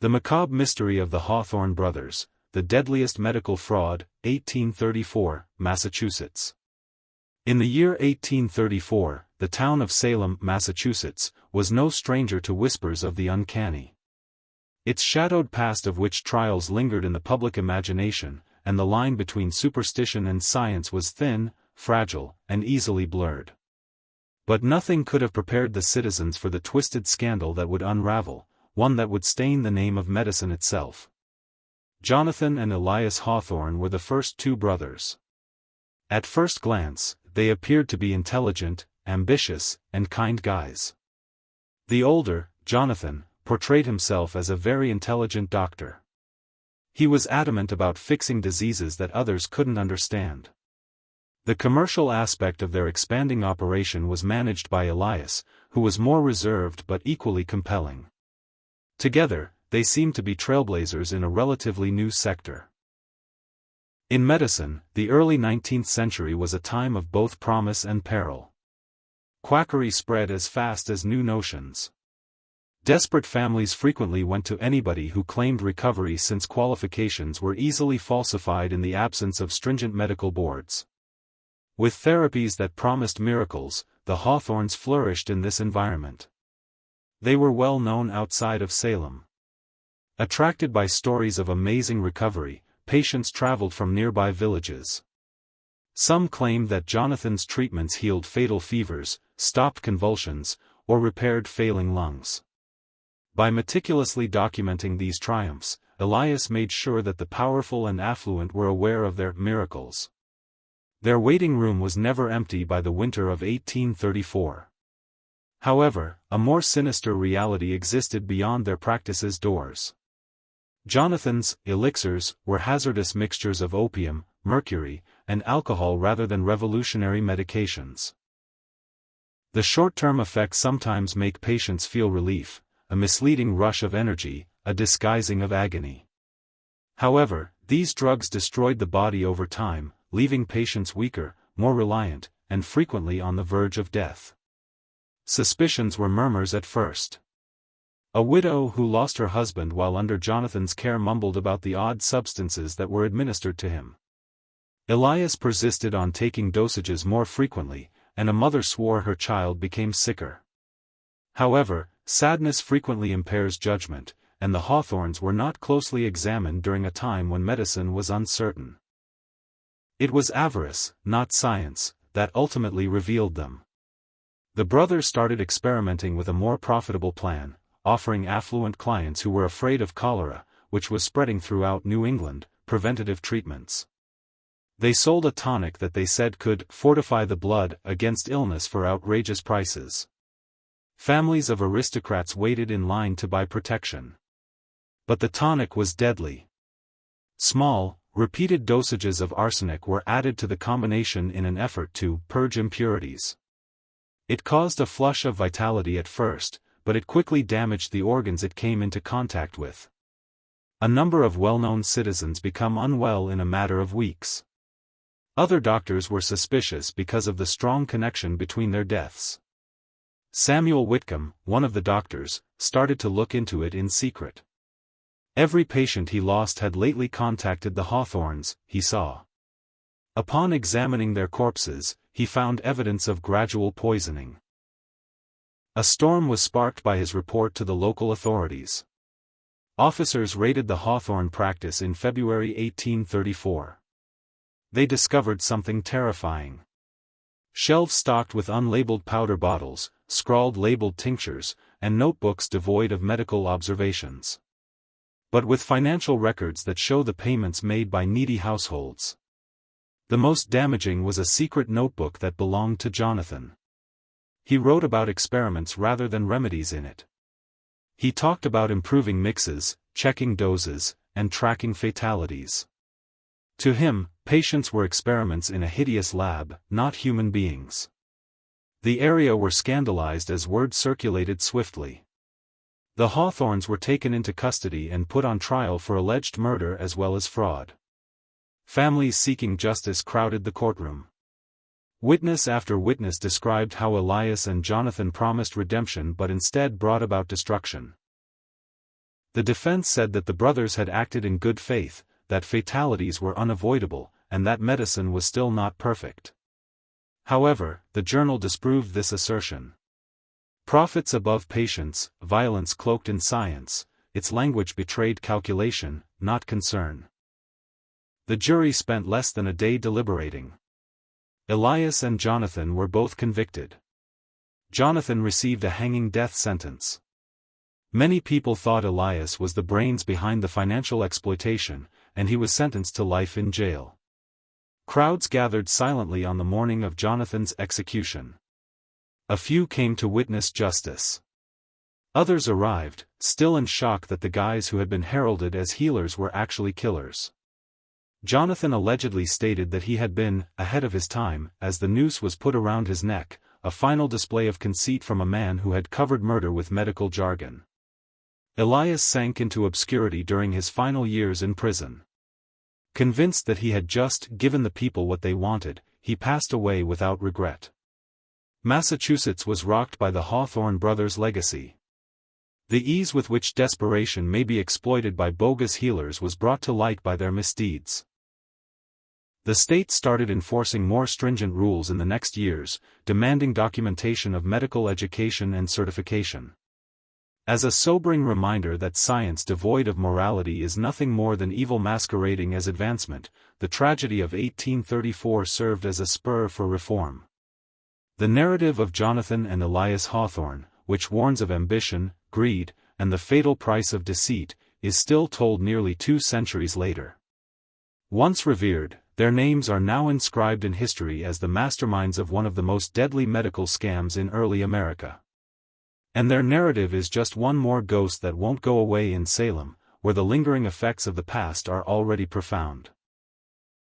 The Macabre Mystery of the Hawthorne Brothers, the Deadliest Medical Fraud, 1834, Massachusetts. In the year 1834, the town of Salem, Massachusetts, was no stranger to whispers of the uncanny. Its shadowed past of which trials lingered in the public imagination, and the line between superstition and science was thin, fragile, and easily blurred. But nothing could have prepared the citizens for the twisted scandal that would unravel, one that would stain the name of medicine itself. Jonathan and Elias Hawthorne were the first two brothers. At first glance, they appeared to be intelligent, ambitious, and kind guys. The older, Jonathan, portrayed himself as a very intelligent doctor. He was adamant about fixing diseases that others couldn't understand. The commercial aspect of their expanding operation was managed by Elias, who was more reserved but equally compelling. Together, they seemed to be trailblazers in a relatively new sector. In medicine, the early 19th century was a time of both promise and peril. Quackery spread as fast as new notions. Desperate families frequently went to anybody who claimed recovery since qualifications were easily falsified in the absence of stringent medical boards. With therapies that promised miracles, the Hawthornes flourished in this environment. They were well known outside of Salem. Attracted by stories of amazing recovery, patients traveled from nearby villages. Some claimed that Jonathan's treatments healed fatal fevers, stopped convulsions, or repaired failing lungs. By meticulously documenting these triumphs, Elias made sure that the powerful and affluent were aware of their miracles. Their waiting room was never empty by the winter of 1834. However, a more sinister reality existed beyond their practice's doors. Jonathan's elixirs were hazardous mixtures of opium, mercury, and alcohol rather than revolutionary medications. The short-term effects sometimes make patients feel relief, a misleading rush of energy, a disguising of agony. However, these drugs destroyed the body over time, leaving patients weaker, more reliant, and frequently on the verge of death. Suspicions were murmurs at first. A widow who lost her husband while under Jonathan's care mumbled about the odd substances that were administered to him. Elias persisted on taking dosages more frequently, and a mother swore her child became sicker. However, sadness frequently impairs judgment, and the Hawthornes were not closely examined during a time when medicine was uncertain. It was avarice, not science, that ultimately revealed them. The brothers started experimenting with a more profitable plan, offering affluent clients who were afraid of cholera, which was spreading throughout New England, preventative treatments. They sold a tonic that they said could fortify the blood against illness for outrageous prices. Families of aristocrats waited in line to buy protection. But the tonic was deadly. Small, repeated dosages of arsenic were added to the combination in an effort to purge impurities. It caused a flush of vitality at first, but it quickly damaged the organs it came into contact with. A number of well-known citizens became unwell in a matter of weeks. Other doctors were suspicious because of the strong connection between their deaths. Samuel Whitcomb, one of the doctors, started to look into it in secret. Every patient he lost had lately contacted the Hawthornes, he saw. Upon examining their corpses, he found evidence of gradual poisoning. A storm was sparked by his report to the local authorities. Officers raided the Hawthorne practice in February 1834. They discovered something terrifying. Shelves stocked with unlabeled powder bottles, scrawled labeled tinctures, and notebooks devoid of medical observations. But with financial records that show the payments made by needy households. The most damaging was a secret notebook that belonged to Jonathan. He wrote about experiments rather than remedies in it. He talked about improving mixes, checking doses, and tracking fatalities. To him, patients were experiments in a hideous lab, not human beings. The area were scandalized as word circulated swiftly. The Hawthornes were taken into custody and put on trial for alleged murder as well as fraud. Families seeking justice crowded the courtroom. Witness after witness described how Elias and Jonathan promised redemption but instead brought about destruction. The defense said that the brothers had acted in good faith, that fatalities were unavoidable, and that medicine was still not perfect. However, the journal disproved this assertion. Profits above patience, violence cloaked in science, its language betrayed calculation, not concern. The jury spent less than a day deliberating. Elias and Jonathan were both convicted. Jonathan received a hanging death sentence. Many people thought Elias was the brains behind the financial exploitation, and he was sentenced to life in jail. Crowds gathered silently on the morning of Jonathan's execution. A few came to witness justice. Others arrived, still in shock that the guys who had been heralded as healers were actually killers. Jonathan allegedly stated that he had been ahead of his time as the noose was put around his neck, a final display of conceit from a man who had covered murder with medical jargon. Elias sank into obscurity during his final years in prison. Convinced that he had just given the people what they wanted, he passed away without regret. Massachusetts was rocked by the Hawthorne Brothers' legacy. The ease with which desperation may be exploited by bogus healers was brought to light by their misdeeds. The state started enforcing more stringent rules in the next years, demanding documentation of medical education and certification. As a sobering reminder that science devoid of morality is nothing more than evil masquerading as advancement, the tragedy of 1834 served as a spur for reform. The narrative of Jonathan and Elias Hawthorne, which warns of ambition, greed, and the fatal price of deceit, is still told nearly 2 centuries later. Once revered, their names are now inscribed in history as the masterminds of one of the most deadly medical scams in early America. And their narrative is just one more ghost that won't go away in Salem, where the lingering effects of the past are already profound.